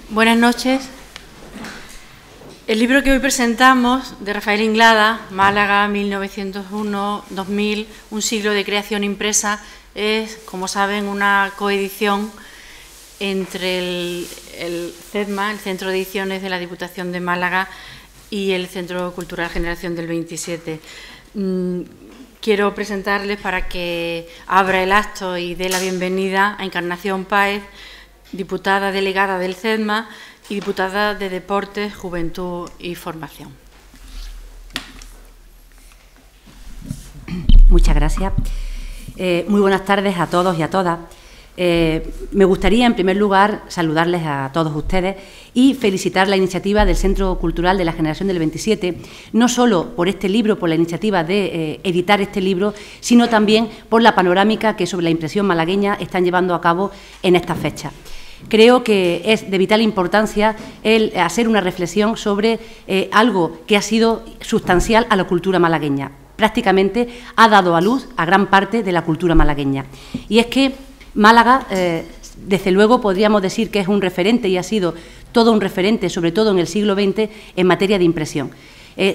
Buenas noches. El libro que hoy presentamos, de Rafael Inglada, Málaga, 1901-2000, un siglo de creación impresa, es, como saben, una coedición entre el CEDMA, el Centro de Ediciones de la Diputación de Málaga, y el Centro Cultural Generación del 27. Quiero presentarles, para que abra el acto y dé la bienvenida, a Encarnación Páez, diputada delegada del CEDMA y diputada de Deportes, Juventud y Formación. Muchas gracias. Muy buenas tardes a todos y a todas. Me gustaría, en primer lugar, saludarles a todos ustedes y felicitar la iniciativa del Centro Cultural de la Generación del 27, no solo por este libro, por la iniciativa de editar este libro, sino también por la panorámica que sobre la impresión malagueña están llevando a cabo en esta fecha. Creo que es de vital importancia el hacer una reflexión sobre algo que ha sido sustancial a la cultura malagueña. Prácticamente ha dado a luz a gran parte de la cultura malagueña. Y es que Málaga, desde luego, podríamos decir que es un referente y ha sido todo un referente, sobre todo en el siglo XX, en materia de impresión.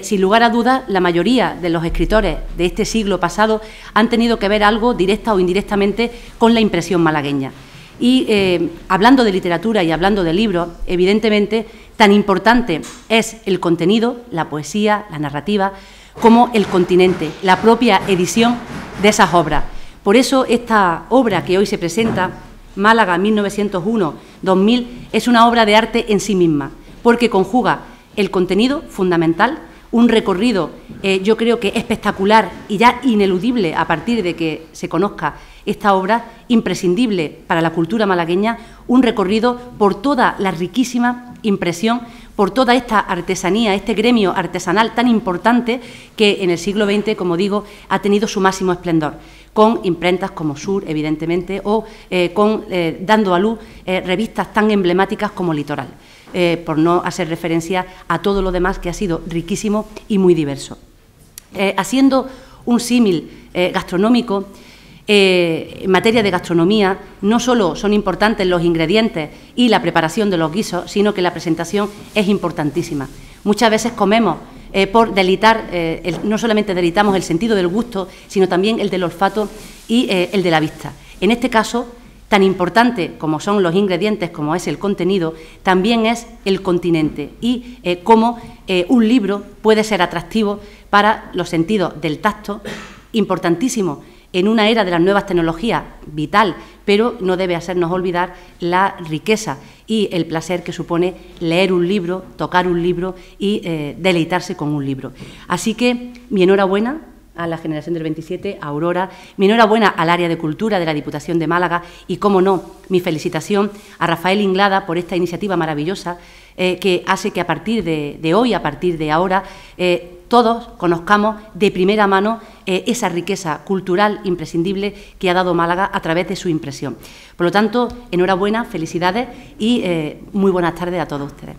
Sin lugar a dudas, la mayoría de los escritores de este siglo pasado han tenido que ver algo, directa o indirectamente, con la impresión malagueña. Y hablando de literatura y hablando de libros, evidentemente, tan importante es el contenido, la poesía, la narrativa, como el continente, la propia edición de esas obras. Por eso esta obra que hoy se presenta, Málaga 1901-2000, es una obra de arte en sí misma, porque conjuga el contenido fundamental, un recorrido yo creo que espectacular y ya ineludible a partir de que se conozca esta obra, imprescindible para la cultura malagueña, un recorrido por toda la riquísima impresión, por toda esta artesanía, este gremio artesanal tan importante que en el siglo XX, como digo, ha tenido su máximo esplendor, con imprentas como Sur, evidentemente, o dando a luz revistas tan emblemáticas como Litoral, por no hacer referencia a todo lo demás que ha sido riquísimo y muy diverso. Haciendo un símil gastronómico, en materia de gastronomía, no solo son importantes los ingredientes y la preparación de los guisos, sino que la presentación es importantísima. Muchas veces comemos por deleitar, no solamente deleitamos el sentido del gusto, sino también el del olfato y el de la vista. En este caso, tan importante como son los ingredientes, como es el contenido, también es el continente y cómo un libro puede ser atractivo para los sentidos del tacto, importantísimo en una era de las nuevas tecnologías, vital, pero no debe hacernos olvidar la riqueza y el placer que supone leer un libro, tocar un libro y deleitarse con un libro. Así que mi enhorabuena a la Generación del 27, a Aurora, mi enhorabuena al área de cultura de la Diputación de Málaga y, cómo no, mi felicitación a Rafael Inglada por esta iniciativa maravillosa que hace que a partir de hoy, a partir de ahora, todos conozcamos de primera mano esa riqueza cultural imprescindible que ha dado Málaga a través de su impresión. Por lo tanto, enhorabuena, felicidades y muy buenas tardes a todos ustedes.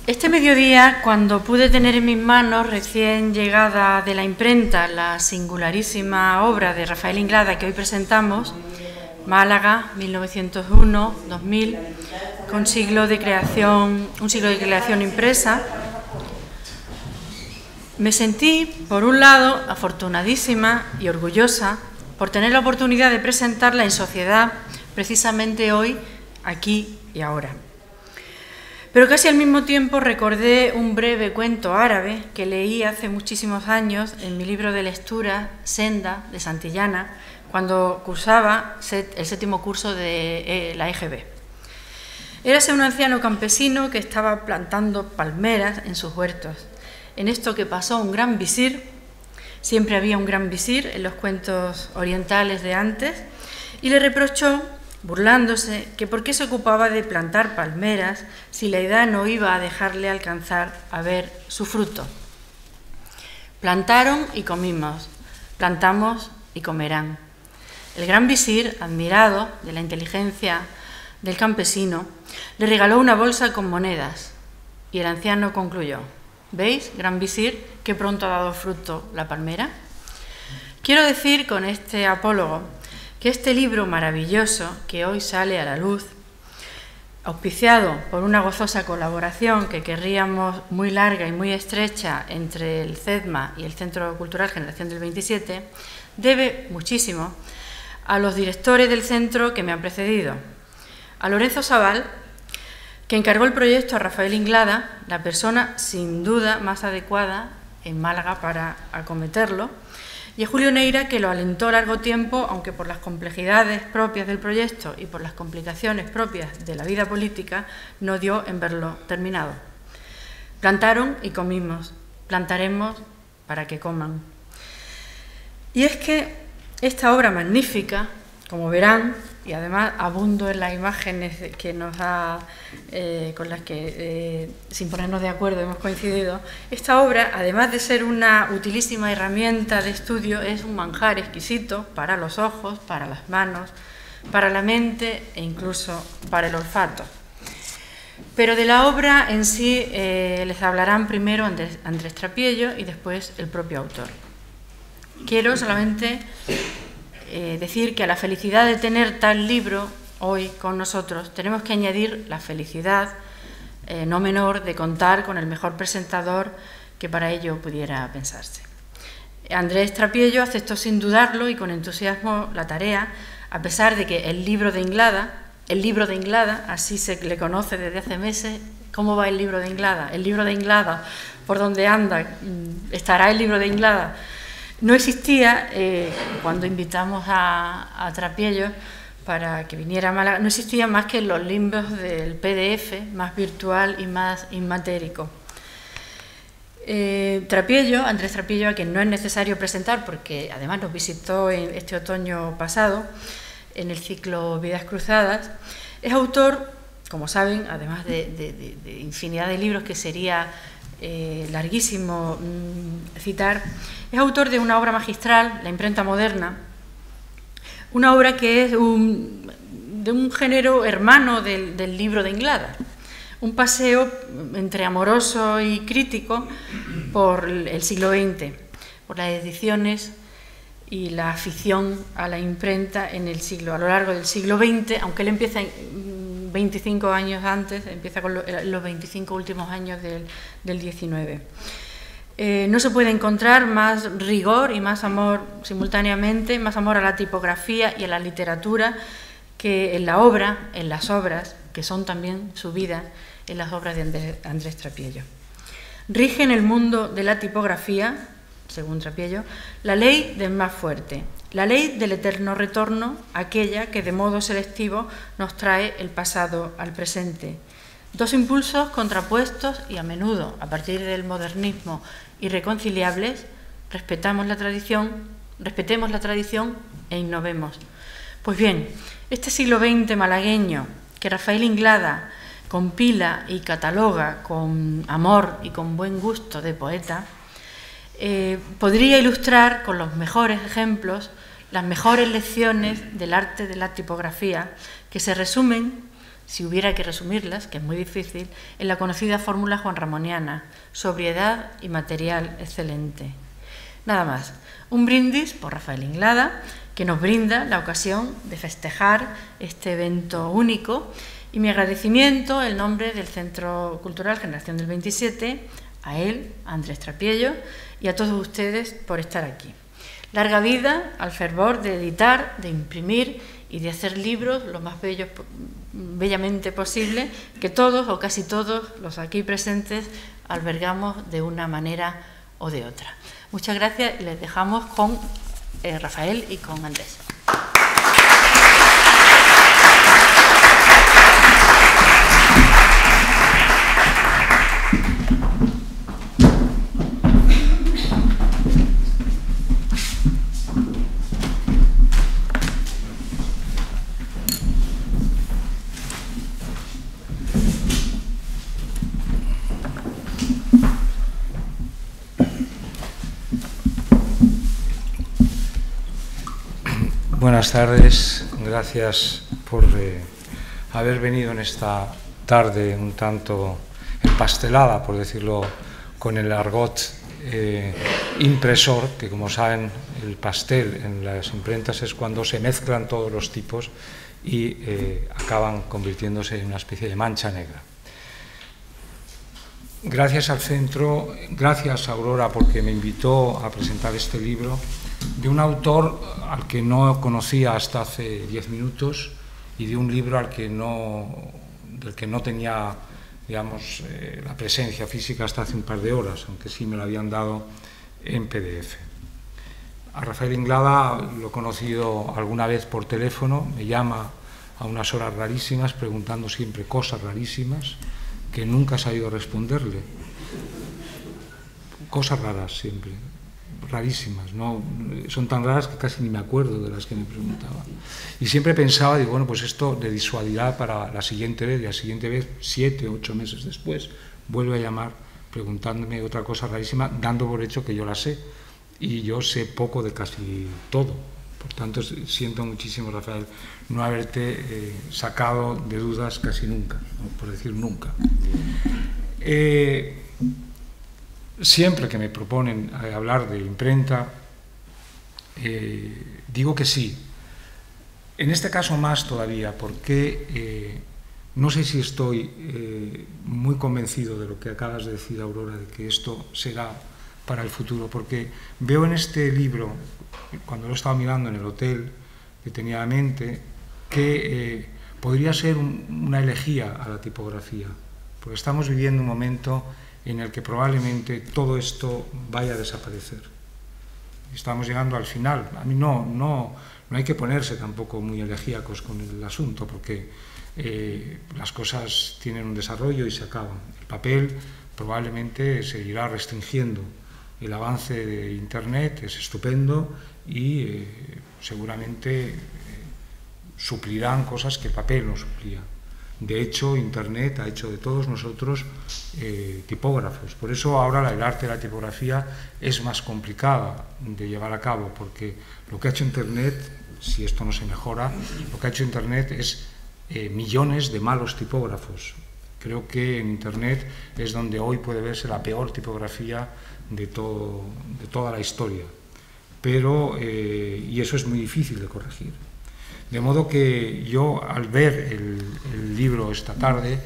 Este mediodía, cuando pude tener en mis manos, recién llegada de la imprenta, la singularísima obra de Rafael Inglada que hoy presentamos, Málaga, 1901-2000, con un siglo de creación impresa, me sentí, por un lado, afortunadísima y orgullosa por tener la oportunidad de presentarla en sociedad, precisamente hoy, aquí y ahora. Pero casi al mismo tiempo recordé un breve cuento árabe que leí hace muchísimos años en mi libro de lectura, Senda, de Santillana, cuando cursaba el 7º curso de la EGB. Érase un anciano campesino que estaba plantando palmeras en sus huertos. En esto que pasó un gran visir, siempre había un gran visir en los cuentos orientales de antes, y le reprochó, burlándose, que por qué se ocupaba de plantar palmeras si la edad no iba a dejarle alcanzar a ver su fruto. Plantaron y comimos, plantamos y comerán. El gran visir, admirado de la inteligencia del campesino, le regaló una bolsa con monedas y el anciano concluyó: ¿Veis, gran visir, qué pronto ha dado fruto la palmera? Quiero decir con este apólogo que este libro maravilloso que hoy sale a la luz, auspiciado por una gozosa colaboración que querríamos muy larga y muy estrecha entre el CEDMA y el Centro Cultural Generación del 27, debe muchísimo a los directores del centro que me han precedido. A Lorenzo Sabal, que encargó el proyecto a Rafael Inglada, la persona sin duda más adecuada en Málaga para acometerlo, y a Julio Neira, que lo alentó largo tiempo, aunque por las complejidades propias del proyecto y por las complicaciones propias de la vida política, no dio en verlo terminado. Plantaron y comimos, plantaremos para que coman. Y es que esta obra magnífica, como verán, y además abundo en las imágenes que nos ha, con las que, sin ponernos de acuerdo, hemos coincidido, esta obra, además de ser una utilísima herramienta de estudio, es un manjar exquisito para los ojos, para las manos, para la mente e incluso para el olfato. Pero de la obra en sí les hablarán primero Andrés Trapiello y después el propio autor. Quiero solamente decir que a la felicidad de tener tal libro hoy con nosotros tenemos que añadir la felicidad no menor de contar con el mejor presentador que para ello pudiera pensarse. Andrés Trapiello aceptó sin dudarlo y con entusiasmo la tarea, a pesar de que el libro de Inglada, así se le conoce desde hace meses. ¿Cómo va el libro de Inglada? El libro de Inglada, ¿por dónde anda? ¿Estará el libro de Inglada? No existía, cuando invitamos a Trapiello para que viniera a Málaga, no existía más que los libros del PDF, más virtual y más inmatérico. Andrés Trapiello, a quien no es necesario presentar porque además nos visitó este otoño pasado en el ciclo Vidas Cruzadas, es autor, como saben, además de infinidad de libros que sería larguísimo citar, es autor de una obra magistral, La imprenta moderna, una obra que es de un género hermano del libro de Inglada, un paseo entre amoroso y crítico por el siglo XX, por las ediciones y la afición a la imprenta a lo largo del siglo XX, aunque él empieza 25 años antes, empieza con los 25 últimos años del 19. No se puede encontrar más rigor y más amor simultáneamente, más amor a la tipografía y a la literatura que en la obra, en las obras, que son también su vida, en las obras de Andrés Trapiello. Rige en el mundo de la tipografía, según Trapiello, la ley del más fuerte, la ley del eterno retorno, aquella que de modo selectivo nos trae el pasado al presente. Dos impulsos contrapuestos y a menudo, a partir del modernismo, irreconciliables, respetemos la tradición e innovemos. Pues bien, este siglo XX malagueño que Rafael Inglada compila y cataloga con amor y con buen gusto de poeta, podría ilustrar con los mejores ejemplos las mejores lecciones del arte de la tipografía que se resumen, si hubiera que resumirlas, que es muy difícil, en la conocida fórmula juanramoniana: sobriedad y material excelente. Nada más. Un brindis por Rafael Inglada, que nos brinda la ocasión de festejar este evento único, y mi agradecimiento en nombre del Centro Cultural Generación del 27, a él, a Andrés Trapiello, y a todos ustedes por estar aquí. Larga vida al fervor de editar, de imprimir y de hacer libros lo más bellamente posible, que todos o casi todos los aquí presentes albergamos de una manera o de otra. Muchas gracias y les dejamos con Rafael y con Andrés. Buenas tardes, gracias por haber venido en esta tarde un tanto empastelada, por decirlo con el argot impresor, que como saben el pastel en las imprentas es cuando se mezclan todos los tipos y acaban convirtiéndose en una especie de mancha negra. Gracias al centro, gracias a Aurora porque me invitó a presentar este libro de un autor al que no conocía hasta hace 10 minutos y de un libro del que no tenía, digamos, la presencia física hasta hace un par de horas, aunque sí me lo habían dado en PDF. A Rafael Inglada lo he conocido alguna vez por teléfono, me llama a unas horas rarísimas preguntando siempre cosas rarísimas que nunca he sabido responderle. Cosas raras siempre, rarísimas, ¿no? Son tan raras que casi ni me acuerdo de las que me preguntaba. Y siempre pensaba, digo, bueno, pues esto le disuadirá para la siguiente vez, y la siguiente vez, 7 o 8 meses después, vuelve a llamar preguntándome otra cosa rarísima, dando por hecho que yo la sé. Y yo sé poco de casi todo. Por tanto, siento muchísimo, Rafael, no haberte sacado de dudas casi nunca, ¿no? Por decir nunca. Siempre que me proponen hablar de imprenta, digo que sí. En este caso más todavía, porque no sé si estoy muy convencido de lo que acabas de decir, Aurora, de que esto será para el futuro, porque veo en este libro, cuando lo estaba mirando en el hotel, detenidamente, que podría ser una elegía a la tipografía, porque estamos viviendo un momento en el que probablemente todo esto vaya a desaparecer. Estamos llegando al final. A mí no hay que ponerse tampoco muy elegíacos con el asunto, porque las cosas tienen un desarrollo y se acaban. El papel probablemente seguirá restringiendo. El avance de Internet es estupendo y seguramente suplirán cosas que el papel no suplía. De hecho, Internet ha hecho de todos nosotros tipógrafos. Por eso ahora el arte de la tipografía es más complicada de llevar a cabo, porque lo que ha hecho Internet, si esto no se mejora, lo que ha hecho Internet es millones de malos tipógrafos. Creo que en Internet es donde hoy puede verse la peor tipografía de toda la historia. Pero, y eso es muy difícil de corregir. De modo que yo, al ver el libro esta tarde,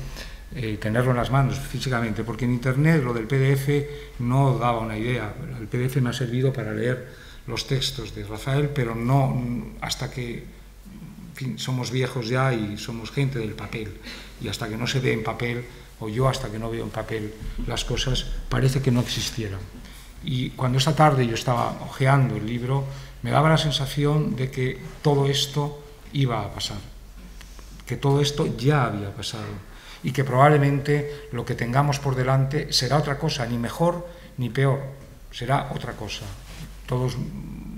tenerlo en las manos físicamente, porque en Internet lo del PDF no daba una idea. El PDF me ha servido para leer los textos de Rafael, pero no hasta que, en fin, somos viejos ya y somos gente del papel, y hasta que no se ve en papel, o yo hasta que no veo en papel las cosas, parece que no existieran. Y cuando esta tarde yo estaba hojeando el libro, me daba la sensación de que todo esto iba a pasar, que todo esto ya había pasado y que probablemente lo que tengamos por delante será otra cosa, ni mejor ni peor, será otra cosa. Todos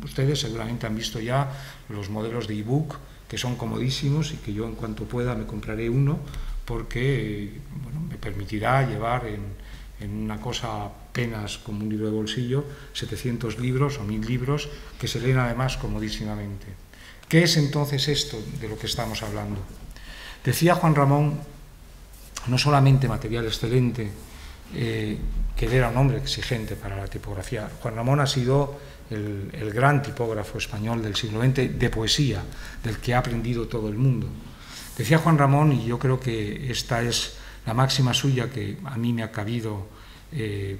ustedes seguramente han visto ya los modelos de ebook, que son comodísimos y que yo en cuanto pueda me compraré uno, porque bueno, me permitirá llevar en una cosa apenas como un libro de bolsillo 700 libros o 1000 libros que se leen además comodísimamente. ¿Qué es entonces esto de lo que estamos hablando? Decía Juan Ramón, no solamente material excelente, que él era un hombre exigente para la tipografía. Juan Ramón ha sido el gran tipógrafo español del siglo XX de poesía, del que ha aprendido todo el mundo. Decía Juan Ramón, y yo creo que esta es la máxima suya que a mí me ha cabido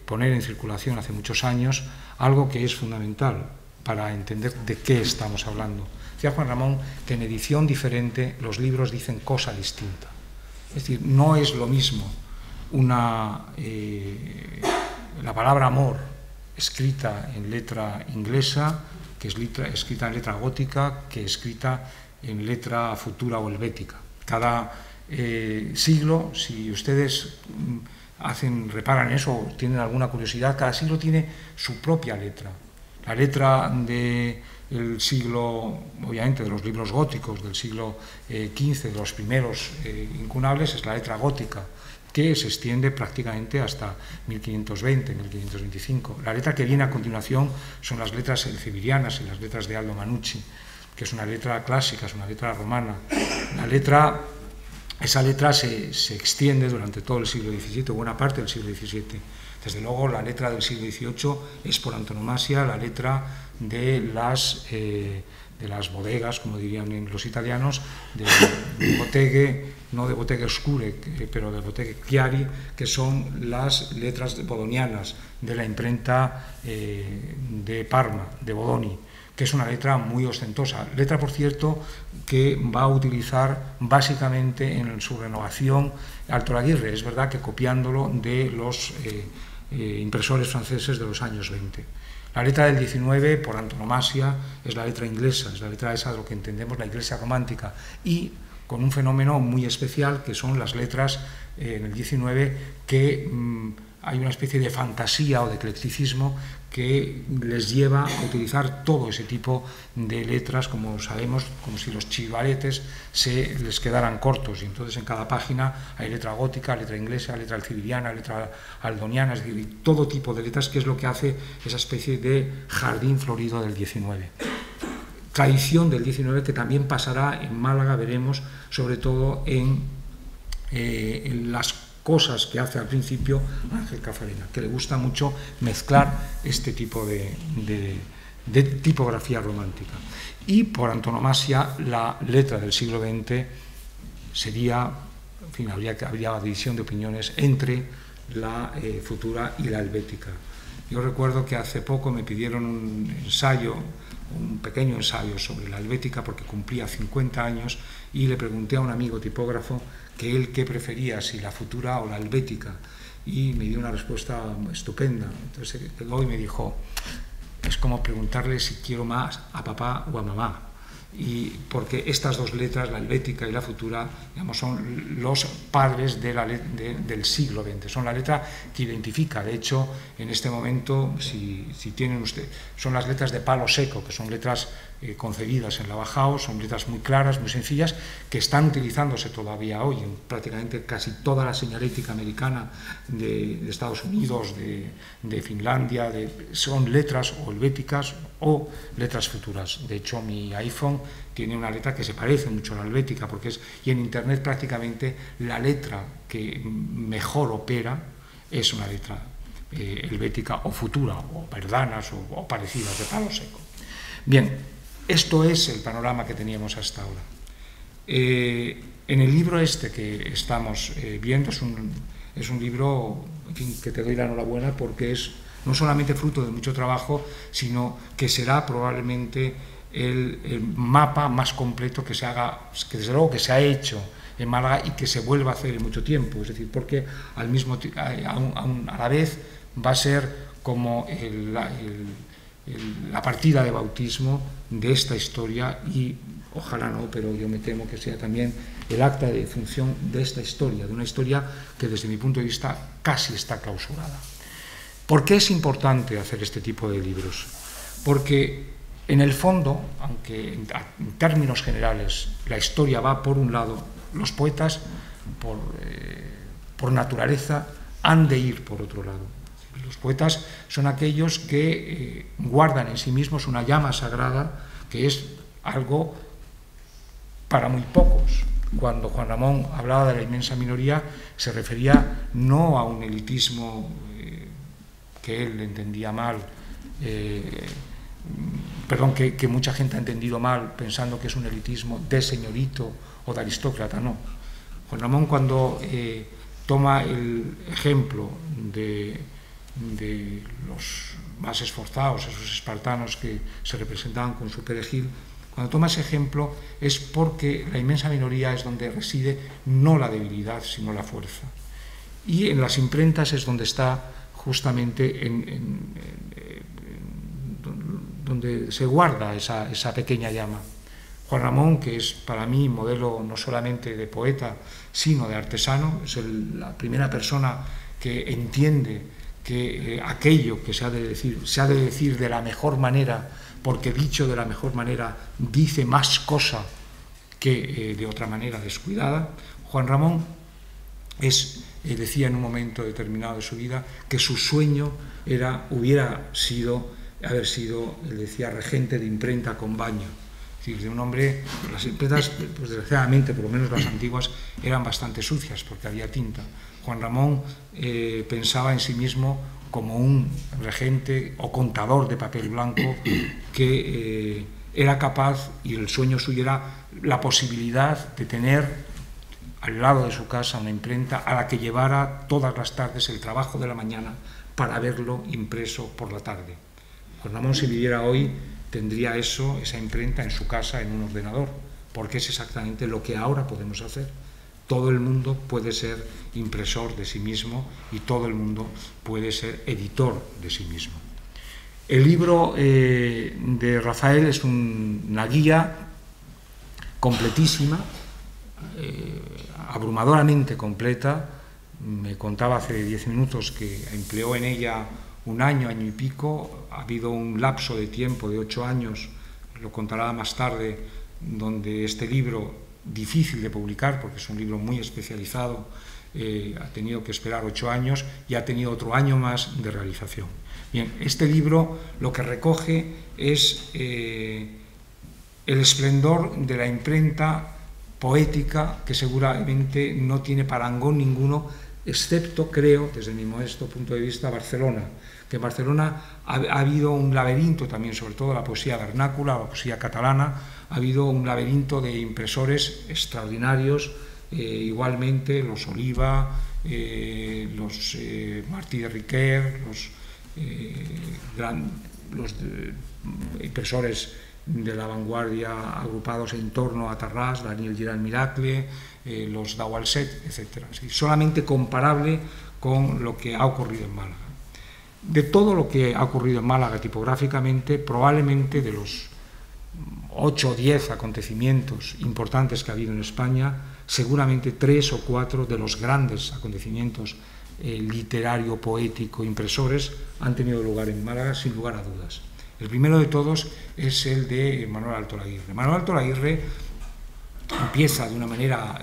poner en circulación hace muchos años, algo que es fundamental para entender de qué estamos hablando. Decía Juan Ramón que en edición diferente los libros dicen cosa distinta. Es decir, no es lo mismo la palabra amor escrita en letra inglesa, que es escrita en letra gótica, que escrita en letra futura o helvética. Cada siglo, si ustedes reparan eso o tienen alguna curiosidad, cada siglo tiene su propia letra. La letra del siglo, obviamente de los libros góticos del siglo XV, de los primeros incunables, es la letra gótica, que se extiende prácticamente hasta 1520, 1525. La letra que viene a continuación son las letras elcebirianas y las letras de Aldo Manucci, que es una letra clásica, es una letra romana. La letra esa letra se extiende durante todo el siglo XVII, buena parte del siglo XVII. Desde luego, la letra del siglo XVIII es por antonomasia la letra de las bodegas, como dirían los italianos, de botteghe, no de botteghe oscure, pero de botteghe chiari, que son las letras bodonianas de la imprenta de Parma, de Bodoni, que es una letra muy ostentosa. Letra, por cierto, que va a utilizar básicamente en su renovación Alto Laguirre. Es verdad que copiándolo de los impresores franceses de los años 20. La letra del 19, por antonomasia, es la letra inglesa, es la letra esa de lo que entendemos la Iglesia romántica, y con un fenómeno muy especial, que son las letras en el 19, que hay una especie de fantasía o de eclecticismo que les lleva a utilizar todo ese tipo de letras, como sabemos, como si los chivaletes se les quedaran cortos, y entonces en cada página hay letra gótica, letra inglesa, letra alcibidiana, letra aldoniana, es decir, todo tipo de letras, que es lo que hace esa especie de jardín florido del 19. Tradición del 19 que también pasará en Málaga, veremos, sobre todo en las cosas que hace al principio Ángel Cafarena, que le gusta mucho mezclar este tipo de tipografía romántica. Y por antonomasia, la letra del siglo XX sería, en fin, habría división de opiniones entre la futura y la helvética. Yo recuerdo que hace poco me pidieron un ensayo, un pequeño ensayo sobre la helvética, porque cumplía 50 años, y le pregunté a un amigo tipógrafo que él qué prefería, si la futura o la helvética, y me dio una respuesta estupenda. Entonces quedó y me dijo, es como preguntarle si quiero más a papá o a mamá, y porque estas dos letras, la helvética y la futura, digamos, son los padres del siglo XX, son la letra que identifica. De hecho, en este momento, si tienen ustedes, son las letras de palo seco, que son letras concebidas en la Bauhaus, son letras muy claras, muy sencillas, que están utilizándose todavía hoy en prácticamente casi toda la señalética americana de Estados Unidos, de Finlandia, son letras o helvéticas o letras futuras. De hecho, mi iPhone tiene una letra que se parece mucho a la helvética, y en Internet prácticamente la letra que mejor opera es una letra helvética o futura, o verdanas o parecidas, de palo seco. Bien, esto es el panorama que teníamos hasta ahora. En el libro este que estamos viendo, es un libro, en fin, que te doy la enhorabuena, porque es no solamente fruto de mucho trabajo, sino que será probablemente el mapa más completo que se haga, que desde luego que se ha hecho en Málaga y que se vuelva a hacer en mucho tiempo. Es decir, porque a la vez va a ser como la partida de bautismo de esta historia, y ojalá no, pero yo me temo que sea también el acta de defunción de esta historia, de una historia que desde mi punto de vista casi está clausurada. ¿Por qué es importante hacer este tipo de libros? Porque en el fondo, aunque en términos generales la historia va por un lado, los poetas por naturaleza han de ir por otro lado. Los poetas son aquellos que guardan en sí mismos una llama sagrada, que es algo para muy pocos. Cuando Juan Ramón hablaba de la inmensa minoría, se refería no a un elitismo que él entendía mal, que mucha gente ha entendido mal, pensando que es un elitismo de señorito o de aristócrata, no. Juan Ramón, cuando toma el ejemplo de los más esforzados, esos espartanos que se representaban con su perejil, cuando toma ese ejemplo es porque la inmensa minoría es donde reside no la debilidad, sino la fuerza. Y en las imprentas es donde está justamente donde se guarda esa pequeña llama. Juan Ramón, que es para mí modelo no solamente de poeta, sino de artesano, es la primera persona que entiende que aquello que se ha de decir de la mejor manera, porque dicho de la mejor manera dice más cosa que de otra manera descuidada. Juan Ramón decía en un momento determinado de su vida que su sueño hubiera sido, él decía, regente de imprenta con baño. Es decir, de un hombre, las imprentas, pues desgraciadamente, por lo menos las antiguas, eran bastante sucias porque había tinta. Juan Ramón pensaba en sí mismo como un regente o contador de papel blanco que era capaz, y el sueño suyo era la posibilidad de tener al lado de su casa una imprenta a la que llevara todas las tardes el trabajo de la mañana para verlo impreso por la tarde. Juan Ramón, si viviera hoy, tendría esa imprenta en su casa, en un ordenador, porque es exactamente lo que ahora podemos hacer. Todo el mundo puede ser impresor de sí mismo y todo el mundo puede ser editor de sí mismo. El libro de Rafael es una guía completísima, abrumadoramente completa. Me contaba hace 10 minutos que empleó en ella un año, año y pico. Ha habido un lapso de tiempo de 8 años, lo contará más tarde, donde este libro, difícil de publicar porque es un libro muy especializado, ha tenido que esperar 8 años y ha tenido otro año más de realización. Bien, este libro lo que recoge es el esplendor de la imprenta poética, que seguramente no tiene parangón ninguno, excepto, creo, desde mi modesto punto de vista, Barcelona. Que en Barcelona ha habido un laberinto también, sobre todo la poesía vernácula, la poesía catalana, ha habido un laberinto de impresores extraordinarios, igualmente los Oliva, los Martí de Riquer, los impresores de la vanguardia agrupados en torno a Tarrás, Daniel Girard Miracle, los Daualset, etc. Es decir, solamente comparable con lo que ha ocurrido en Málaga. De todo lo que ha ocurrido en Málaga tipográficamente, probablemente de los 8 o 10 acontecimientos importantes que ha habido en España, seguramente 3 o 4 de los grandes acontecimientos literario, poético, impresores, han tenido lugar en Málaga, sin lugar a dudas. El primero de todos es el de Manuel Alto Laguirre. Manuel Alto Laguirre empieza de una manera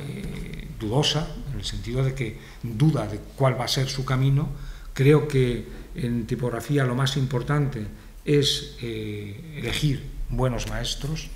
dudosa, en el sentido de que duda de cuál va a ser su camino. Creo que en tipografía lo más importante es elegir buenos maestros.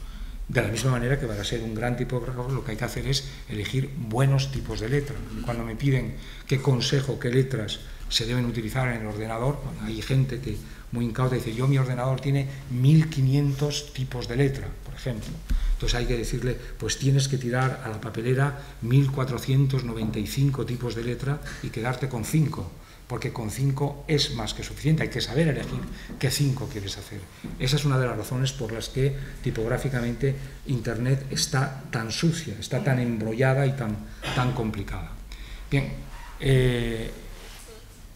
De la misma manera que para ser un gran tipógrafo lo que hay que hacer es elegir buenos tipos de letra. Cuando me piden qué consejo, qué letras se deben utilizar en el ordenador, bueno, hay gente que muy incauta dice, mi ordenador tiene 1500 tipos de letra, por ejemplo. Entonces hay que decirle, pues tienes que tirar a la papelera 1495 tipos de letra y quedarte con 5. Porque con 5 es más que suficiente, hay que saber elegir qué 5 quieres hacer. Esa es una de las razones por las que tipográficamente Internet está tan sucia, está tan embrollada y tan complicada. Bien,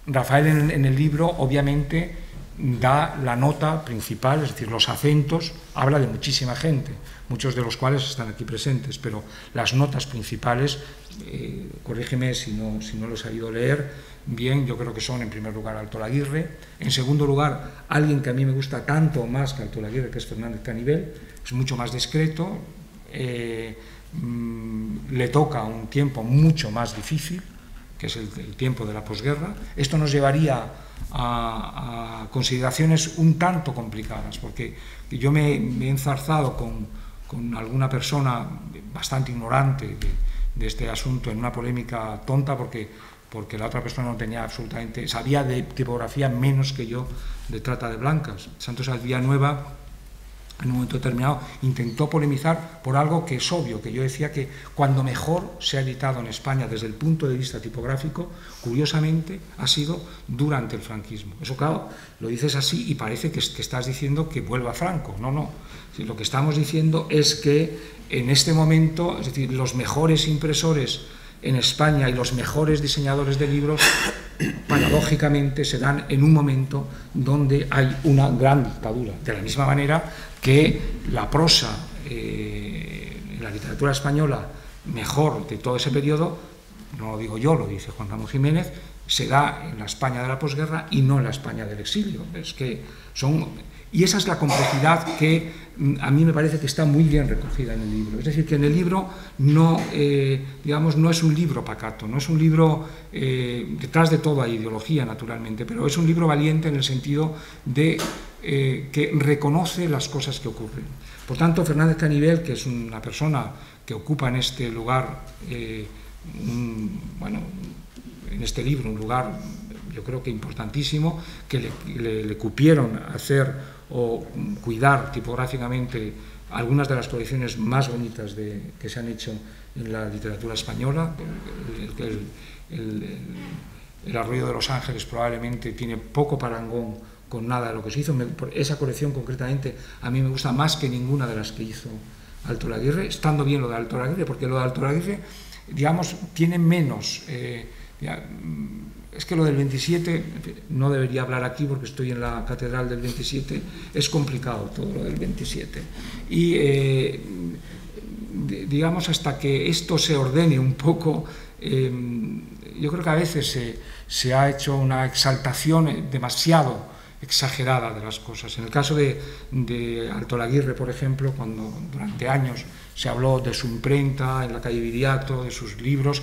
Rafael en el libro obviamente da la nota principal, es decir, los acentos, habla de muchísima gente, muchos de los cuales están aquí presentes, pero las notas principales, corrígeme si no lo he sabido leer bien, yo creo que son en primer lugar Alto Laguirre, en segundo lugar alguien que a mí me gusta tanto más que Alto Laguirre, que es Fernández Canivel, es mucho más discreto, le toca un tiempo mucho más difícil, que es el tiempo de la posguerra. Esto nos llevaría a consideraciones un tanto complicadas, porque yo me he enzarzado con alguna persona bastante ignorante de este asunto en una polémica tonta, porque la otra persona no tenía absolutamente, sabía de tipografía menos que yo de trata de blancas. Santos Villanueva, en un momento determinado, intentó polemizar por algo que es obvio, que yo decía que cuando mejor se ha editado en España desde el punto de vista tipográfico, curiosamente, ha sido durante el franquismo. Eso, claro, lo dices así y parece que estás diciendo que vuelva Franco. No, no. Lo que estamos diciendo es que en este momento, es decir, los mejores impresores en España y los mejores diseñadores de libros, paradójicamente, se dan en un momento donde hay una gran dictadura. De la misma manera que la prosa en la literatura española mejor de todo ese periodo, no lo digo yo, lo dice Juan Ramón Jiménez, se da en la España de la posguerra y no en la España del exilio. Es que y esa es la complejidad que a mí me parece que está muy bien recogida en el libro. Es decir, que en el libro no es un libro pacato, no es un libro, detrás de todo hay ideología, naturalmente, pero es un libro valiente en el sentido de que reconoce las cosas que ocurren. Por tanto, Fernández Canivel, que es una persona que ocupa en este lugar, bueno, en este libro, un lugar yo creo que importantísimo, que le cupieron hacer o cuidar tipográficamente algunas de las colecciones más bonitas que se han hecho en la literatura española. El Arroyo de los Ángeles probablemente tiene poco parangón con nada de lo que se hizo. Esa colección concretamente a mí me gusta más que ninguna de las que hizo Alto Laguirre, estando bien lo de Alto Laguirre, porque lo de Alto Laguirre, digamos, tiene menos... es que lo del 27, no debería hablar aquí porque estoy en la catedral del 27, es complicado todo lo del 27. Y digamos, hasta que esto se ordene un poco, yo creo que a veces se ha hecho una exaltación demasiado exagerada de las cosas. En el caso de Alto Laguirre, por ejemplo, cuando durante años se habló de su imprenta en la calle Viriato, de sus libros,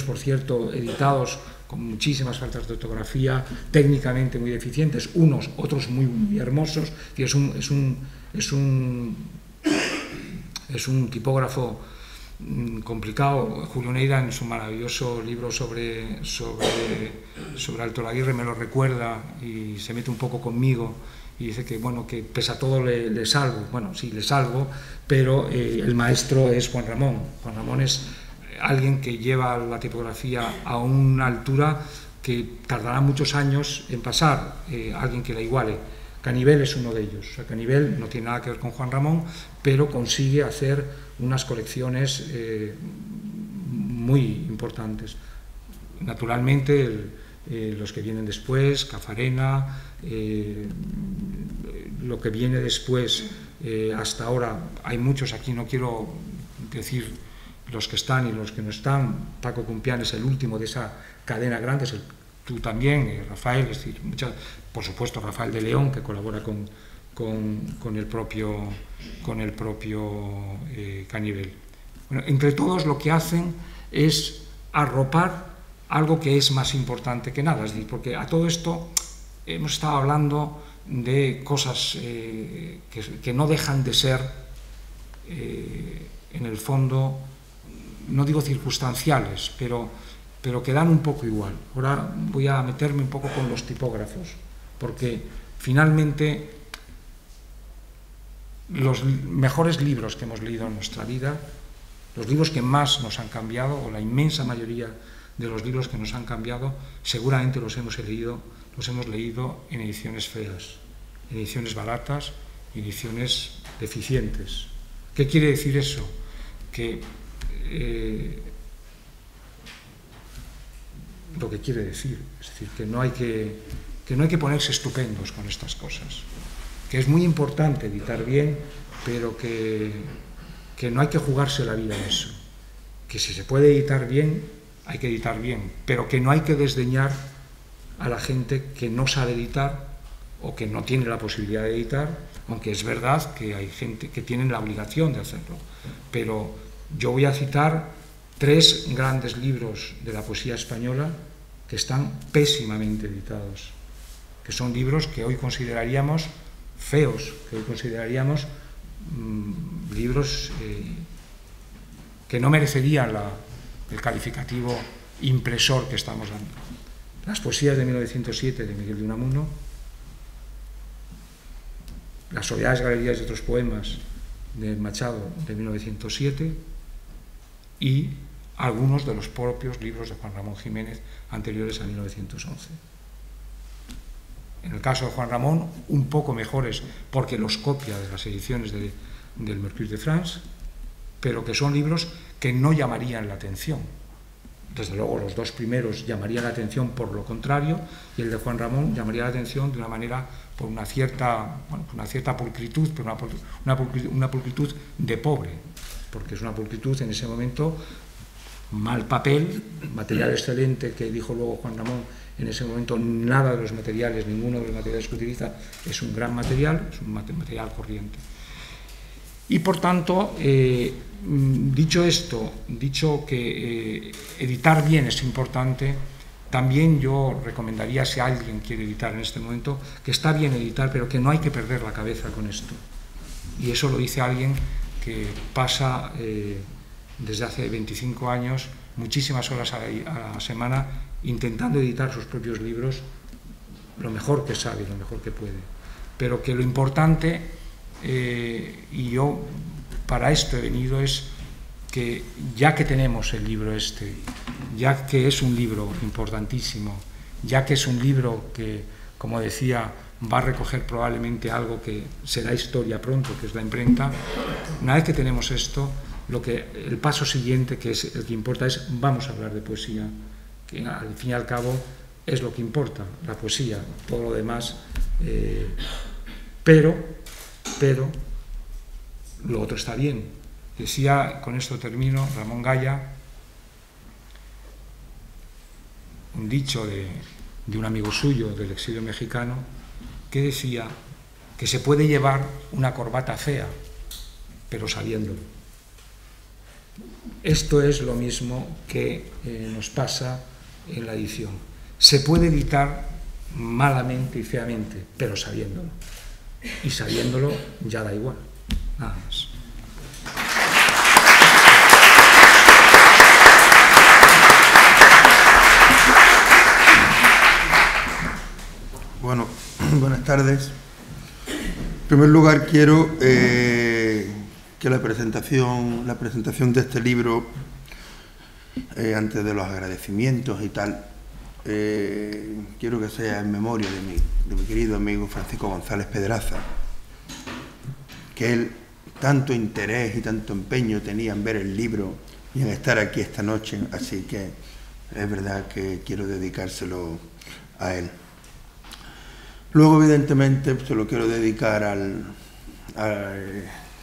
por cierto, editados con muchísimas faltas de ortografía, técnicamente muy deficientes, otros muy hermosos, y es un tipógrafo complicado. Julio Neira, en su maravilloso libro sobre Alto Laguirre, me lo recuerda y se mete un poco conmigo y dice que, bueno, que pese a todo le salvo. Bueno, sí, le salvo, pero el maestro es Juan Ramón. Juan Ramón es alguien que lleva la tipografía a una altura que tardará muchos años en pasar, alguien que la iguale. Canivel es uno de ellos. O sea, Canivel no tiene nada que ver con Juan Ramón, pero consigue hacer unas colecciones muy importantes. Naturalmente, los que vienen después, Cafarena, lo que viene después, hasta ahora, hay muchos aquí, no quiero decir los que están y los que no están. Paco Cumpián es el último de esa cadena grande, tú también, Rafael, es decir, por supuesto Rafael de León, que colabora con el propio Canivel. Bueno, entre todos lo que hacen es arropar algo que es más importante que nada, es decir, porque a todo esto hemos estado hablando de cosas que no dejan de ser, en el fondo, no digo circunstanciales, pero que dan un poco igual. Ahora voy a meterme un poco con los tipógrafos, porque finalmente los mejores libros que hemos leído en nuestra vida, los libros que más nos han cambiado, o la inmensa mayoría de los libros que nos han cambiado, seguramente los hemos leído en ediciones feas, en ediciones baratas, en ediciones deficientes. ¿Qué quiere decir eso? Que lo que quiere decir, es decir, que no hay que ponerse estupendos con estas cosas, que es muy importante editar bien, pero que no hay que jugarse la vida en eso, que si se puede editar bien, hay que editar bien, pero que no hay que desdeñar a la gente que no sabe editar o que no tiene la posibilidad de editar, aunque es verdad que hay gente que tiene la obligación de hacerlo. Pero yo voy a citar 3 grandes libros de la poesía española que están pésimamente editados, que son libros que hoy consideraríamos feos, que hoy consideraríamos libros que no merecerían el calificativo impresor que estamos dando. Las poesías de 1907 de Miguel de Unamuno, Las soledades, galerías y otros poemas de Machado de 1907 y algunos de los propios libros de Juan Ramón Jiménez anteriores a 1911. En el caso de Juan Ramón, un poco mejores porque los copia de las ediciones del Mercure de France, pero que son libros que no llamarían la atención. Desde luego los 2 primeros llamarían la atención por lo contrario, y el de Juan Ramón llamaría la atención de una manera, por una cierta pulcritud, pero una pulcritud de pobre, porque es una pulcritud en ese momento, mal papel, material excelente, que dijo luego Juan Ramón, en ese momento nada de los materiales, ninguno de los materiales que utiliza es un gran material, es un material corriente. Y por tanto, dicho esto, dicho que editar bien es importante, También yo recomendaría, si alguien quiere editar en este momento, que está bien editar, pero que no hay que perder la cabeza con esto. Y eso lo dice alguien que pasa desde hace 25 años muchísimas horas a la semana intentando editar sus propios libros lo mejor que sabe, lo mejor que puede. Pero que lo importante, y yo para esto he venido, es que ya que tenemos el libro este, ya que es un libro importantísimo, ya que es un libro que, como decía, va a recoger probablemente algo que será historia pronto, que es la imprenta, una vez que tenemos esto, el paso siguiente, que es el que importa, es vamos a hablar de poesía, que al fin y al cabo es lo que importa, la poesía, todo lo demás, pero lo otro está bien. Decía, con esto termino, Ramón Gaya, un dicho de un amigo suyo del exilio mexicano, que decía que se puede llevar una corbata fea, pero sabiéndolo. Esto es lo mismo que nos pasa en la edición. Se puede editar malamente y feamente, pero sabiéndolo. Y sabiéndolo ya da igual, nada más. Bueno, buenas tardes. En primer lugar quiero que la presentación de este libro, antes de los agradecimientos y tal, quiero que sea en memoria de mi querido amigo Francisco González Pedraza, que él tanto interés y tanto empeño tenía en ver el libro y en estar aquí esta noche, así que es verdad que quiero dedicárselo a él. Luego, evidentemente, se lo quiero dedicar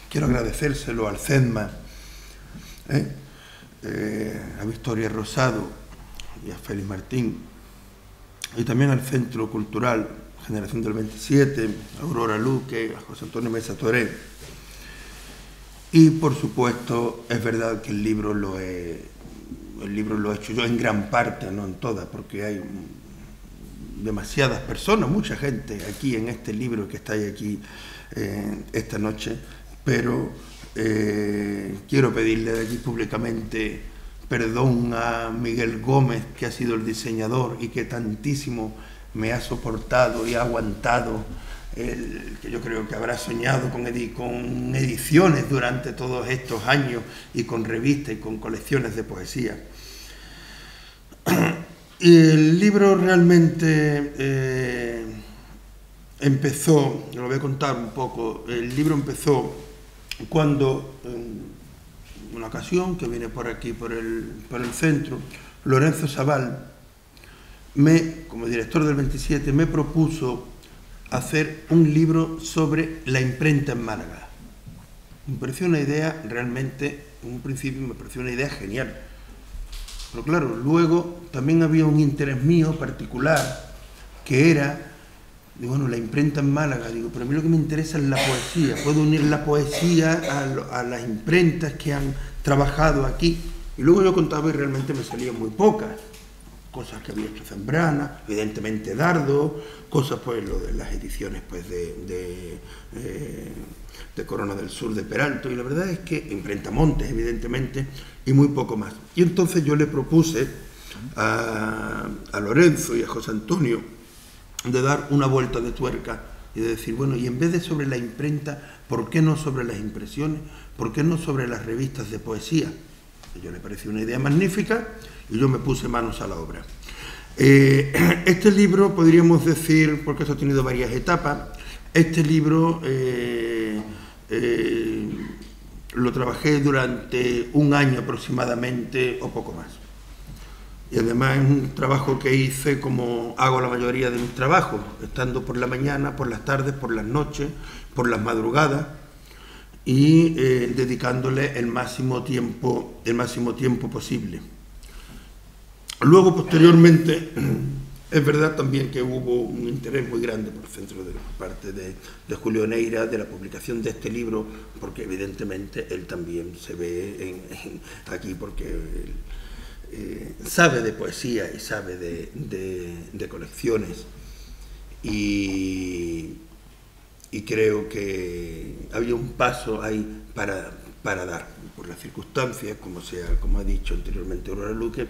quiero agradecérselo al CEDMA, a Victoria Rosado y a Félix Martín, y también al Centro Cultural Generación del 27, a Aurora Luque, a José Antonio Mesa Toré. Y, por supuesto, es verdad que el libro lo he hecho yo en gran parte, no en toda, porque hay demasiadas personas, mucha gente aquí en este libro que estáis aquí esta noche, pero quiero pedirle de aquí públicamente perdón a Miguel Gómez, que ha sido el diseñador y que tantísimo me ha soportado y ha aguantado, que yo creo que habrá soñado con ediciones durante todos estos años y con revistas y con colecciones de poesía. El libro realmente empezó, lo voy a contar un poco, el libro empezó cuando, en una ocasión que vine por aquí, por el centro, Lorenzo Sabal, como director del 27, me propuso hacer un libro sobre la imprenta en Málaga. Me pareció una idea realmente, en un principio me pareció una idea genial. Pero claro, luego también había un interés mío particular, que era, bueno, la imprenta en Málaga, digo, pero a mí lo que me interesa es la poesía, puedo unir la poesía a las imprentas que han trabajado aquí. Y luego yo contaba y realmente me salían muy pocas, cosas que había hecho Zambrana, evidentemente Dardo, cosas pues lo de las ediciones pues de Corona del Sur de Peralto, y la verdad es que imprenta Montes, evidentemente, y muy poco más. Y entonces yo le propuse a Lorenzo y a José Antonio de dar una vuelta de tuerca y de decir, bueno, y en vez de sobre la imprenta, ¿por qué no sobre las impresiones? ¿Por qué no sobre las revistas de poesía? A yo le pareció una idea magnífica y yo me puse manos a la obra. Este libro, podríamos decir, porque esto ha tenido varias etapas, este libro lo trabajé durante un año aproximadamente o poco más. Y además es un trabajo que hice como hago la mayoría de mis trabajos, estando por la mañana, por las tardes, por las noches, por las madrugadas y dedicándole el máximo tiempo posible. Luego, posteriormente, es verdad también que hubo un interés muy grande por parte de Julio Neira de la publicación de este libro, porque evidentemente él también se ve aquí, porque sabe de poesía y sabe de colecciones, y creo que había un paso ahí para dar. Por las circunstancias, como ha dicho anteriormente Aurora Luque,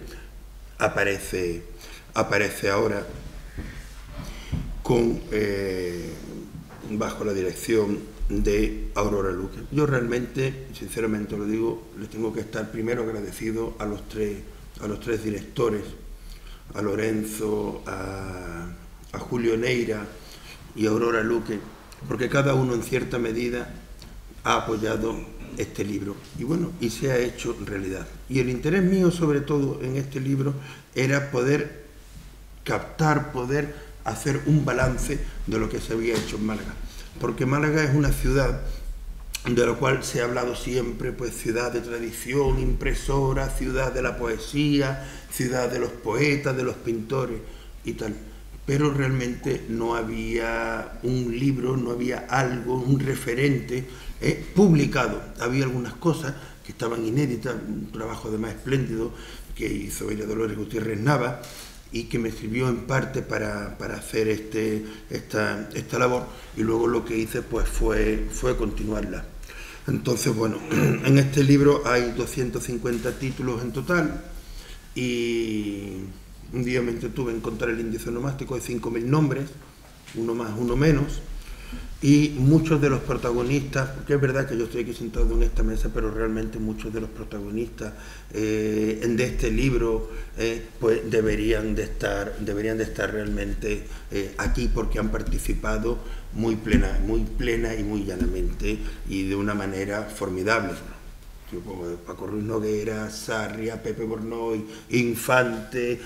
aparece ahora bajo la dirección de Aurora Luque. Yo realmente, sinceramente lo digo, le tengo que estar primero agradecido a los tres directores, a Lorenzo, a Julio Neira y a Aurora Luque, porque cada uno en cierta medida ha apoyado este libro, y bueno, y se ha hecho realidad. Y el interés mío, sobre todo en este libro, era poder captar, poder hacer un balance de lo que se había hecho en Málaga, porque Málaga es una ciudad de la cual se ha hablado siempre, pues ciudad de tradición, impresora, ciudad de la poesía, ciudad de los poetas, de los pintores y tal, pero realmente no había un libro, no había algo, un referente publicado. Había algunas cosas que estaban inéditas, un trabajo además espléndido que hizo Ella Dolores Gutiérrez Nava, y que me sirvió en parte para hacer esta labor, y luego lo que hice pues fue continuarla. Entonces, bueno, en este libro hay 250 títulos en total, y un día me entretuve en contar el índice onomástico de 5.000 nombres, uno más, uno menos, y muchos de los protagonistas, porque es verdad que yo estoy aquí sentado en esta mesa, pero realmente muchos de los protagonistas de este libro pues deberían de estar realmente aquí, porque han participado muy plena y muy llanamente y de una manera formidable. Como Paco Ruiz Noguera, Sarria, Pepe Bornoy, Infante,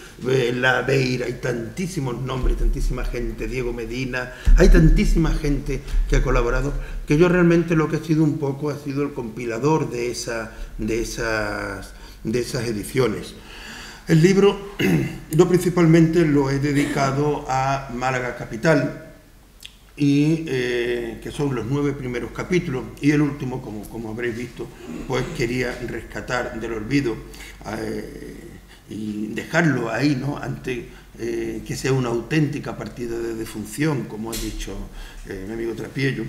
La Beira, hay tantísimos nombres, tantísima gente, Diego Medina, hay tantísima gente que ha colaborado, que yo realmente lo que he sido un poco ha sido el compilador de esas ediciones. El libro yo principalmente lo he dedicado a Málaga Capital, y que son los 9 primeros capítulos, y el último, como habréis visto, pues quería rescatar del olvido y dejarlo ahí, ¿no?, antes que sea una auténtica partida de defunción, como ha dicho mi amigo Trapiello,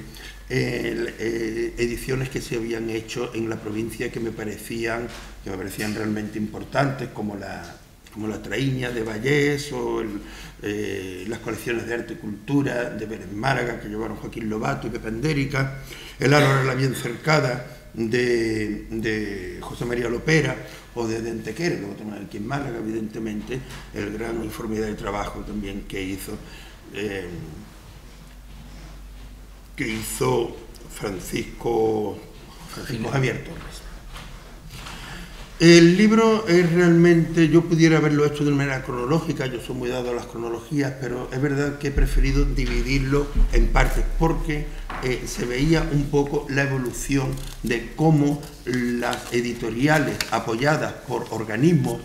ediciones que se habían hecho en la provincia que me parecían realmente importantes, como la Traíña de Vallés, o las colecciones de arte y cultura de Vélez Málaga, que llevaron Joaquín Lobato y Pepe Andérica, el Álvaro la bien cercada de José María Lopera, o de Antequera, luego tenemos aquí en Málaga, evidentemente, el gran informidad de trabajo también que hizo Francisco Javier Torres. El libro es realmente, yo pudiera haberlo hecho de una manera cronológica, yo soy muy dado a las cronologías, pero es verdad que he preferido dividirlo en partes, porque se veía un poco la evolución de cómo las editoriales apoyadas por organismos,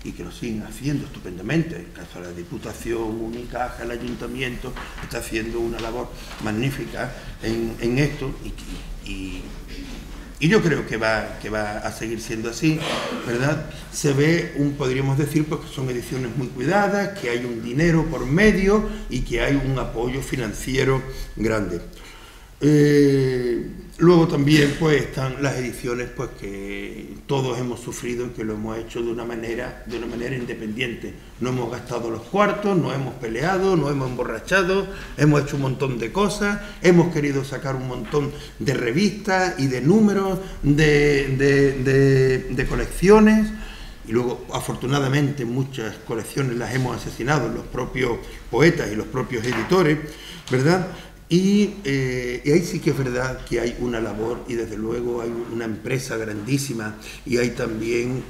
y que lo siguen haciendo estupendamente, en el caso de la Diputación, Unicaja, el Ayuntamiento, está haciendo una labor magnífica en esto, y yo creo que va a seguir siendo así, ¿verdad? Se ve, podríamos decir, pues, que son ediciones muy cuidadas, que hay un dinero por medio y que hay un apoyo financiero grande. Luego también pues están las ediciones pues que todos hemos sufrido y que lo hemos hecho de una manera independiente. No hemos gastado los cuartos, no hemos peleado, no hemos emborrachado, hemos hecho un montón de cosas, hemos querido sacar un montón de revistas y de números, de colecciones, y luego afortunadamente muchas colecciones las hemos asesinado los propios poetas y los propios editores, ¿verdad? Y ahí sí que es verdad que hay una labor, y desde luego hay una empresa grandísima, y hay también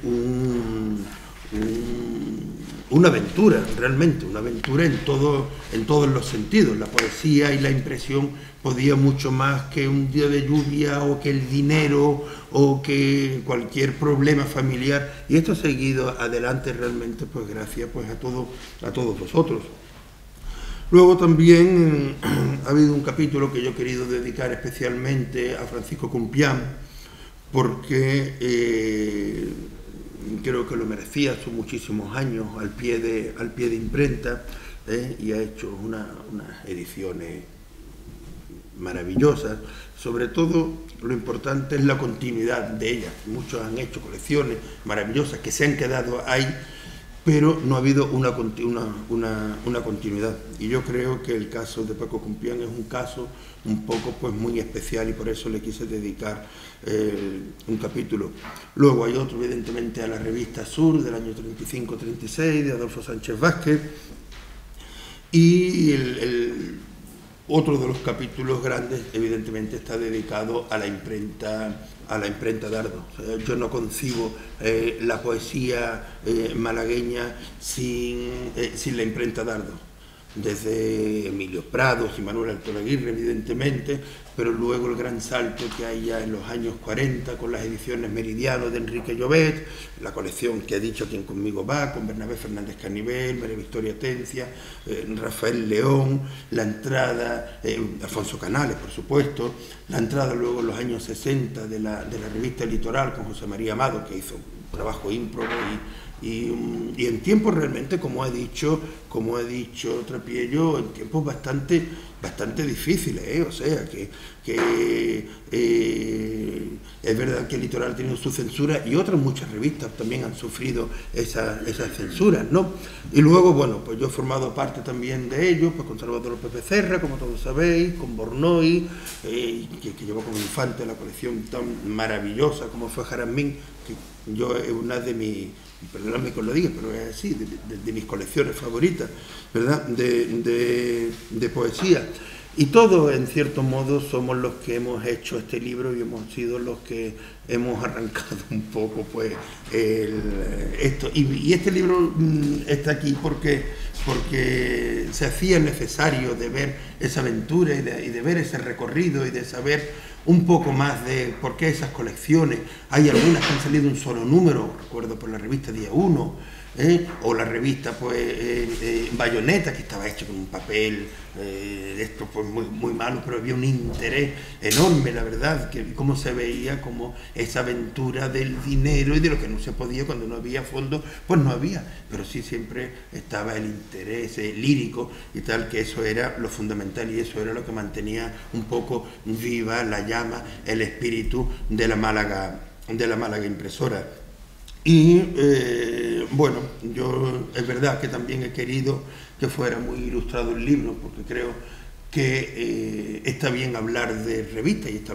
una aventura, realmente, una aventura en todos los sentidos. La poesía y la impresión podía mucho más que un día de lluvia, o que el dinero, o que cualquier problema familiar, y esto ha seguido adelante realmente pues gracias pues a todos vosotros. Luego también ha habido un capítulo que yo he querido dedicar especialmente a Francisco Compián, porque creo que lo merecía, son muchísimos años al pie de imprenta, y ha hecho unas ediciones maravillosas. Sobre todo, lo importante es la continuidad de ellas. Muchos han hecho colecciones maravillosas que se han quedado ahí, pero no ha habido una continuidad. Y yo creo que el caso de Paco Compián es un caso un poco pues muy especial, y por eso le quise dedicar un capítulo. Luego hay otro, evidentemente, a la revista Sur del año 35-36 de Adolfo Sánchez Vázquez, y otro de los capítulos grandes, evidentemente, está dedicado a la imprenta Dardo. O sea, yo no concibo la poesía malagueña sin la imprenta Dardo. Desde Emilio Prados y Manuel Alto Aguirre, evidentemente, pero luego el gran salto que hay ya en los años 40 con las ediciones Meridiano de Enrique Llobet, la colección que ha dicho Quien conmigo va, con Bernabé Fernández Canivel, María Victoria Tencia, Rafael León, la entrada, Alfonso Canales, por supuesto, la entrada luego en los años 60 de la revista Litoral con José María Amado, que hizo un trabajo ímprobo y en tiempos realmente, como ha dicho Trapiello, en tiempos bastante difíciles, o sea, que es verdad que el Litoral ha tenido su censura, y otras muchas revistas también han sufrido esas censuras, ¿no? Y luego, bueno, pues yo he formado parte también de ello, pues con Salvador López Becerra, como todos sabéis, con Bornoy, que llevó como infante la colección tan maravillosa como fue Jaramín, que yo es una de mis, perdóname que lo diga, pero es así, de mis colecciones favoritas, ¿verdad?, de poesía. Y todos, en cierto modo, somos los que hemos hecho este libro, y hemos sido los que hemos arrancado un poco pues esto. Y este libro está aquí porque se hacía necesario de ver esa aventura y de ver ese recorrido, y de saber un poco más de por qué esas colecciones. Hay algunas que han salido un solo número, recuerdo por la revista Día 1, o la revista pues Bayoneta, que estaba hecho con un papel esto pues muy malo, pero había un interés enorme, la verdad, que cómo se veía como esa aventura del dinero y de lo que no se podía. Cuando no había fondos, pues no había, pero sí siempre estaba el interés lírico y tal, que eso era lo fundamental, y eso era lo que mantenía un poco viva la llama, el espíritu de la Málaga impresora. Y bueno, yo es verdad que también he querido que fuera muy ilustrado el libro, porque creo que está bien hablar de revistas y está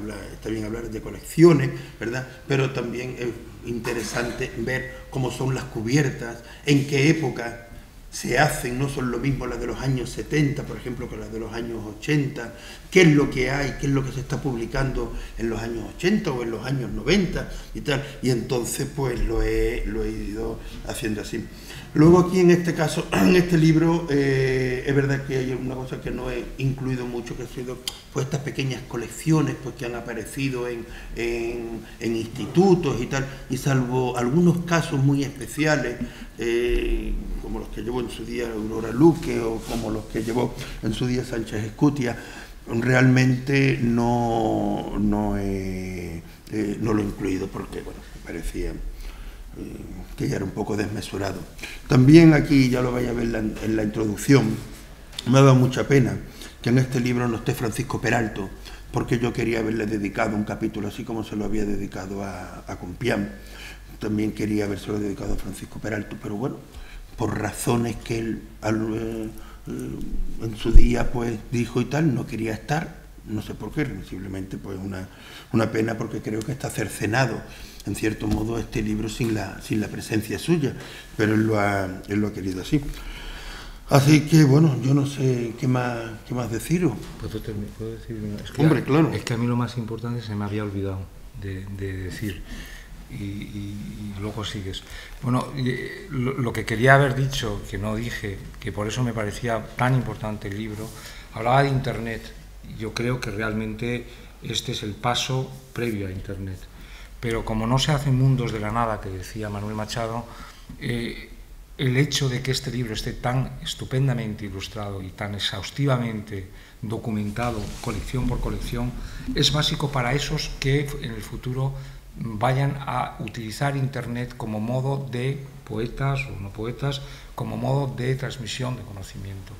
bien hablar de colecciones, ¿verdad? Pero también es interesante ver cómo son las cubiertas, en qué época se hacen, no son lo mismo las de los años 70, por ejemplo, que las de los años 80, qué es lo que hay, qué es lo que se está publicando en los años 80 o en los años 90 y tal, y entonces pues lo he ido haciendo así. Luego aquí en este caso, en este libro, es verdad que hay una cosa que no he incluido mucho, que ha sido pues estas pequeñas colecciones pues que han aparecido en institutos y tal, y salvo algunos casos muy especiales, como los que llevó en su día Aurora Luque, o como los que llevó en su día Sánchez Escutia, realmente no lo he incluido, porque bueno, me parecía que ya era un poco desmesurado. También aquí, ya lo vais a ver en la introducción, me ha dado mucha pena que en este libro no esté Francisco Peralto, porque yo quería haberle dedicado un capítulo, así como se lo había dedicado a Compián. También quería habérselo dedicado a Francisco Peralto, pero bueno, por razones que él en su día pues dijo y tal, no quería estar, no sé por qué, simplemente pues una pena, porque creo que está cercenado en cierto modo este libro sin la presencia suya, pero él lo ha querido así. Así que bueno, yo no sé qué más deciros. ¿Puedo decir una? Es que Hombre, claro. Es que a mí lo más importante se me había olvidado de decir, y luego sigues. Bueno, lo que quería haber dicho, que no dije, que por eso me parecía tan importante el libro, hablaba de Internet. Yo creo que realmente este es el paso previo a Internet. Pero como no se hacen mundos de la nada, que decía Manuel Machado, el hecho de que este libro esté tan estupendamente ilustrado y tan exhaustivamente documentado, colección por colección, es básico para esos que en el futuro vayan a utilizar Internet como modo de, poetas o no poetas, como modo de transmisión de conocimiento.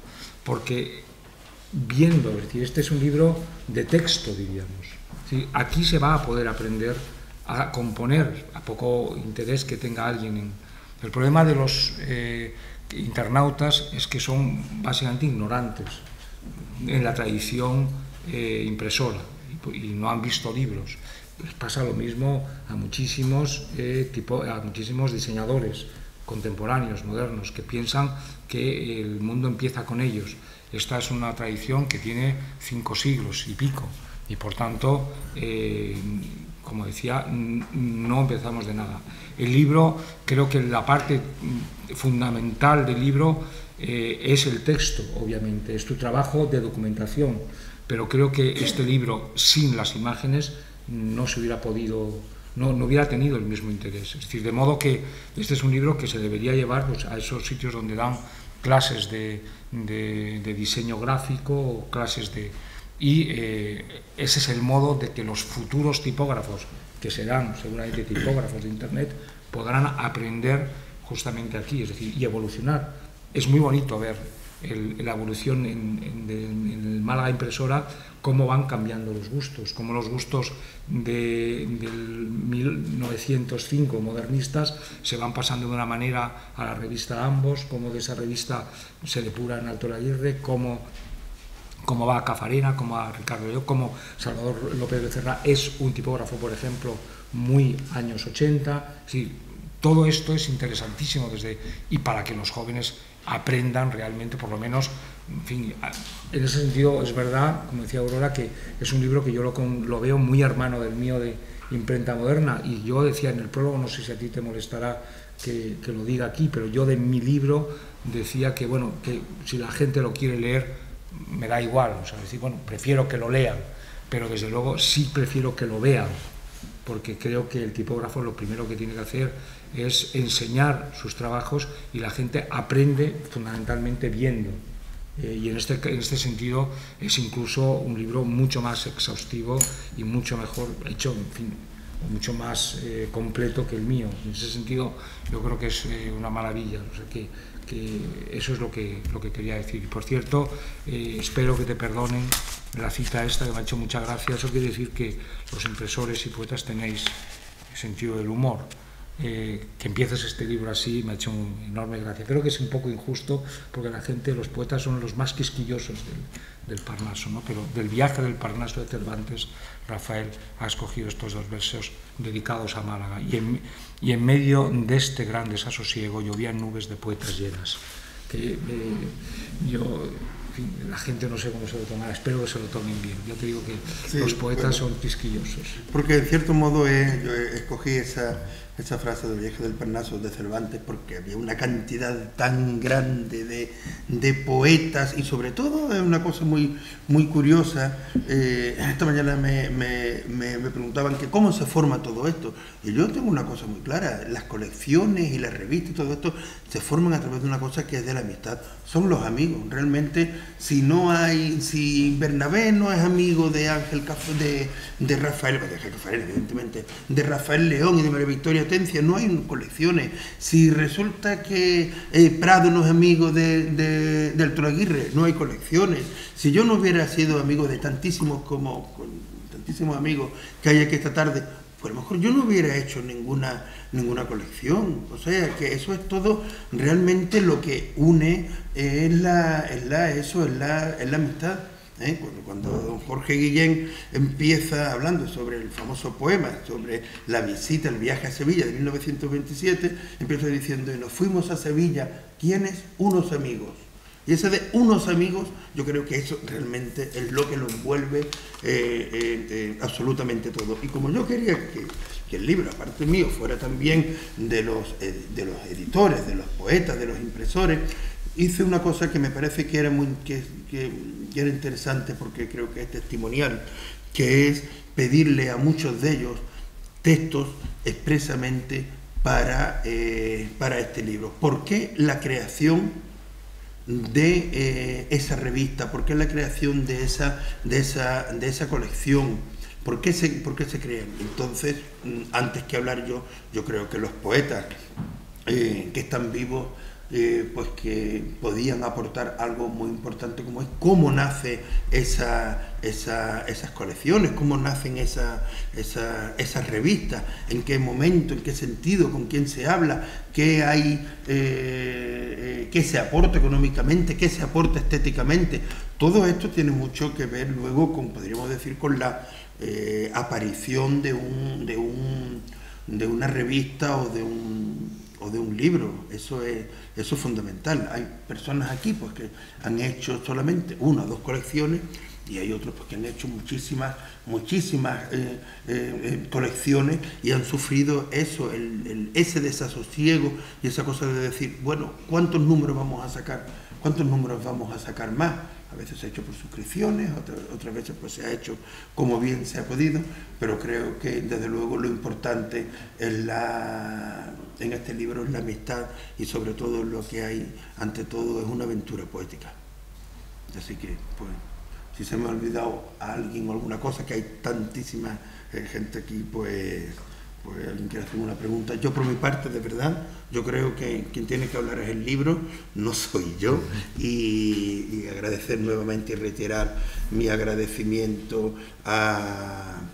Porque viendo, es decir, este es un libro de texto, diríamos. ¿Sí? Aquí se va a poder aprender a componer, a poco interés que tenga alguien. El problema de los internautas es que son básicamente ignorantes en la tradición impresora y no han visto libros. Les pasa lo mismo a muchísimos diseñadores contemporáneos, modernos, que piensan que el mundo empieza con ellos. Esta es una tradición que tiene 5 siglos y pico y por tanto, como decía, no empezamos de nada. El libro, creo que la parte fundamental del libro es el texto, obviamente, es tu trabajo de documentación, pero creo que este libro, sin las imágenes, no se hubiera podido, no hubiera tenido el mismo interés. Es decir, de modo que este es un libro que se debería llevar pues, a esos sitios donde dan clases de diseño gráfico, clases de... Y ese es el modo de que los futuros tipógrafos, que serán seguramente tipógrafos de Internet, podrán aprender justamente aquí, es decir, y evolucionar. Es muy bonito ver la evolución en el Málaga Impresora, cómo van cambiando los gustos, cómo los gustos del 1905 modernistas se van pasando de una manera a la revista Ambos, cómo de esa revista se depura en Alto Laguirre, cómo va a Cafarena, cómo va a Ricardo Llop, cómo Salvador López Becerra es un tipógrafo, por ejemplo, muy años 80. Sí, todo esto es interesantísimo y para que los jóvenes aprendan realmente, por lo menos, en fin, en ese sentido es verdad, como decía Aurora, que es un libro que yo lo veo muy hermano del mío de Imprenta Moderna, y yo decía en el prólogo, no sé si a ti te molestará que lo diga aquí, pero yo de mi libro decía que, bueno, que si la gente lo quiere leer, me da igual, o sea, decir, bueno, prefiero que lo lean, pero desde luego sí prefiero que lo vean, porque creo que el tipógrafo lo primero que tiene que hacer es enseñar sus trabajos y la gente aprende fundamentalmente viendo. Y en este sentido es incluso un libro mucho más exhaustivo y mucho mejor hecho, en fin, mucho más completo que el mío. En ese sentido yo creo que es una maravilla, o sea, que eso es lo que quería decir. Y por cierto, espero que te perdonen la cita esta, que me ha hecho mucha gracia. Eso quiere decir que los impresores y poetas tenéis sentido del humor. Que empieces este libro así me ha hecho enorme gracia. Creo que es un poco injusto porque los poetas son los más quisquillosos del Parnaso, ¿no? Pero del viaje del Parnaso de Cervantes, Rafael ha escogido estos 2 versos dedicados a Málaga. Y en medio de este gran desasosiego llovían nubes de poetas llenas. Que la gente no sé cómo se lo tomará, espero que se lo tomen bien. Yo te digo que sí, los poetas son quisquillosos. Porque en cierto modo yo escogí esa frase del viaje del Parnaso de Cervantes porque había una cantidad tan grande de poetas y sobre todo es una cosa muy, muy curiosa. Esta mañana me preguntaban que cómo se forma todo esto y yo tengo una cosa muy clara: las colecciones y las revistas y todo esto se forman a través de una cosa que es de la amistad, son los amigos. Realmente si Bernabé no es amigo de de Rafael, evidentemente, de Rafael León y de María Victoria Atencia, no hay colecciones. Si resulta que Prado no es amigo de Alto Laguirre, no hay colecciones. Si yo no hubiera sido amigo de tantísimos amigos que hay aquí esta tarde, pues a lo mejor yo no hubiera hecho ninguna colección. O sea que eso es todo, realmente lo que une es la amistad. Cuando don Jorge Guillén empieza hablando sobre el famoso poema, sobre la visita, el viaje a Sevilla de 1927, empieza diciendo: y nos fuimos a Sevilla, ¿quiénes? Unos amigos. Y ese de unos amigos, yo creo que eso realmente es lo que lo envuelve absolutamente todo. Y como yo quería que el libro, aparte mío, fuera también de los editores, de los poetas, de los impresores, hice una cosa que me parece que era era interesante, porque creo que es testimonial, que es pedirle a muchos de ellos textos expresamente para este libro. ¿Por qué la creación de esa revista? ¿Por qué la creación de esa colección? ¿Por qué se crean? Entonces, antes que hablar yo creo que los poetas que están vivos, pues que podían aportar algo muy importante, como es cómo nace esas colecciones, cómo nacen esas revistas, en qué momento, en qué sentido, con quién se habla, qué hay, qué se aporta económicamente, qué se aporta estéticamente. Todo esto tiene mucho que ver luego con, podríamos decir, con la aparición de una revista o de un libro. Eso es fundamental. Hay personas aquí pues que han hecho solamente 1 o 2 colecciones, y hay otros pues que han hecho muchísimas colecciones y han sufrido eso, ese desasosiego y esa cosa de decir, bueno, ¿cuántos números vamos a sacar? ¿Cuántos números vamos a sacar más? A veces se ha hecho por suscripciones, otras veces pues se ha hecho como bien se ha podido, pero creo que desde luego lo importante en este libro es la amistad, y sobre todo lo que hay ante todo es una aventura poética. Así que, pues, si se me ha olvidado a alguien o alguna cosa, que hay tantísima gente aquí, pues alguien quiere hacer una pregunta. Yo por mi parte, de verdad, yo creo que quien tiene que hablar es el libro, no soy yo, y agradecer nuevamente y reiterar mi agradecimiento al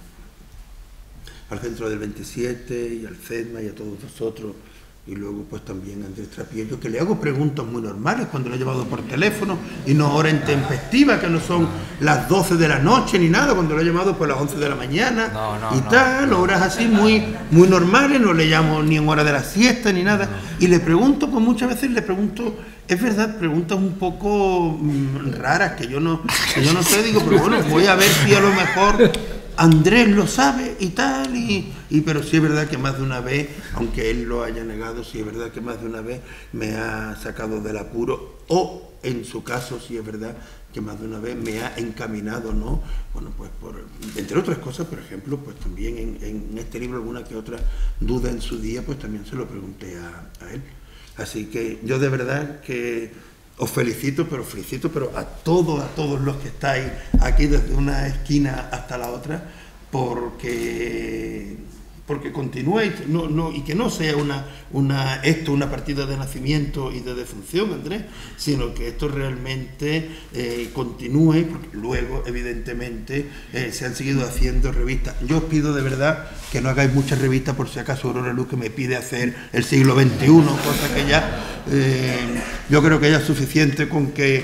Centro del 27 y al CEDMA y a todos vosotros, y luego pues también a Andrés Trapiello, que le hago preguntas muy normales cuando lo he llevado por teléfono, y no hora intempestiva, que no son las 12 de la noche ni nada, cuando lo he llamado pues a las 11 de la mañana horas así muy normales, no le llamo ni en hora de la siesta ni nada, y le pregunto, pues muchas veces le pregunto, es verdad, preguntas un poco raras que yo no sé, digo, pero bueno, voy a ver si a lo mejor Andrés lo sabe y tal, pero sí es verdad que más de una vez, aunque él lo haya negado, sí es verdad que más de una vez me ha sacado del apuro, o en su caso sí es verdad que más de una vez me ha encaminado, ¿no? Bueno, pues entre otras cosas, por ejemplo, pues también en este libro alguna que otra duda en su día, pues también se lo pregunté a él. Así que yo de verdad que os felicito, pero a todos los que estáis aquí desde una esquina hasta la otra, porque continuéis, y que no sea una partida de nacimiento y de defunción, Andrés, sino que esto realmente continúe, porque luego, evidentemente, se han seguido haciendo revistas. Yo os pido de verdad que no hagáis muchas revistas, por si acaso Aurora Luz que me pide hacer el siglo XXI, cosa que ya yo creo que ya es suficiente con que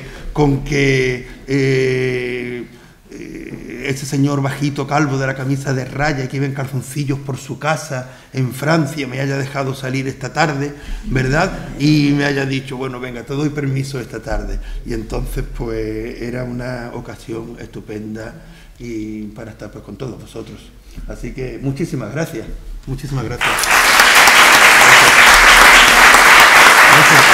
ese señor bajito, calvo, de la camisa de raya, que iba en calzoncillos por su casa en Francia, me haya dejado salir esta tarde, ¿verdad? Y me haya dicho, bueno, venga, te doy permiso esta tarde. Y entonces, pues, era una ocasión estupenda y para estar pues con todos vosotros. Así que muchísimas gracias. Muchísimas gracias. Gracias.